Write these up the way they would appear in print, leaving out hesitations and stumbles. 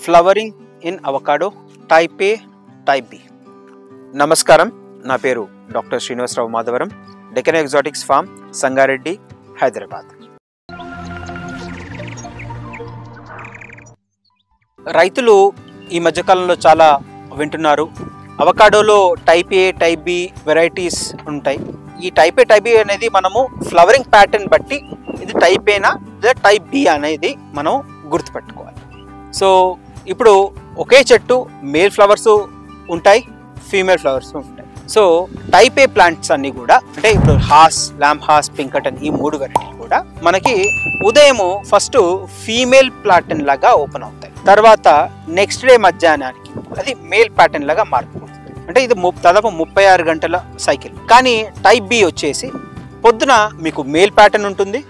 Flowering in avocado type A type B. నమస్కారం, నా పేరు doctor Srinivasarao Madhavaram, Deccan exotics farm, Sangareddy, Hyderabad. రైతులు ఈ మధ్యకాలంలో చాలా వింటున్నారు, అవకాడోలో type A type B varieties ఉంటాయి. ఈ టైప్ ఏ టైప్ బి అనేది మనము ఫ్లవరింగ్ ప్యాటర్న్ బట్టి ఇది టైప్ ఏనా లేదా టైప్ బి అనేది మనం గుర్తుపెట్టుకోవాలి. సో ఇప్పుడు ఒకే చెట్టు మేల్ ఫ్లవర్స్ ఉంటాయి, ఫీమేల్ ఫ్లవర్స్ ఉంటాయి. సో టైప్ ఏ ప్లాంట్స్ అన్నీ కూడా అంటే ఇప్పుడు హాస్, ల్యాంప్ హాస్, పింకటన్ ఈ మూడు వెరైటీలు కూడా మనకి ఉదయము ఫస్ట్ ఫీమేల్ ప్యాటర్న్ లాగా ఓపెన్ అవుతాయి, తర్వాత నెక్స్ట్ డే మధ్యాహ్నానికి అది మేల్ ప్యాటర్న్ లాగా మారిపోతుంది. అంటే ఇది దాదాపు 36 గంటల సైకిల్. కానీ టైప్ బి వచ్చేసి పొద్దున మీకు మేల్ ప్యాటర్న్ ఉంటుంది,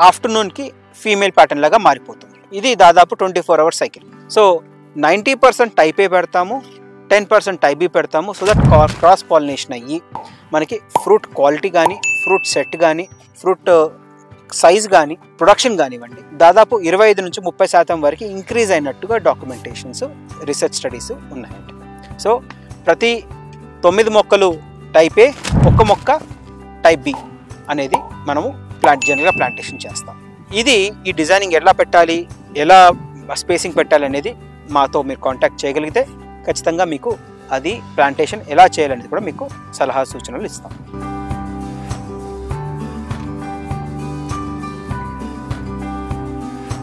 ఆఫ్టర్నూన్కి ఫీమేల్ ప్యాటర్న్ లాగా మారిపోతుంది. ఇది దాదాపు 24 అవర్స్ సైకిల్. సో 90% టైప్ ఏ పెడతాము, 10% టైప్ బి పెడతాము. సో దట్ క్రాస్ పాలినేషన్ అయ్యి మనకి ఫ్రూట్ క్వాలిటీ కానీ, ఫ్రూట్ సెట్ కానీ, ఫ్రూట్ సైజ్ కానీ, ప్రొడక్షన్ కానివ్వండి దాదాపు 25 నుంచి 30% వరకు ఇంక్రీజ్ అయినట్టుగా డాక్యుమెంటేషన్స్, రీసెర్చ్ స్టడీస్ ఉన్నాయండి. సో ప్రతి 9 మొక్కలు టైప్ ఏ, 1 మొక్క టైప్ బి అనేది మనము జనరల్గా ప్లాంటేషన్ చేస్తాం. ఈ డిజైనింగ్ ఎలా పెట్టాలి, ఎలా స్పేసింగ్ పెట్టాలి అనేది మాతో మీరు కాంటాక్ట్ చేయగలిగితే ఖచ్చితంగా మీకు అది ప్లాంటేషన్ ఎలా చేయాలనేది కూడా మీకు సలహా సూచనలు ఇస్తాం.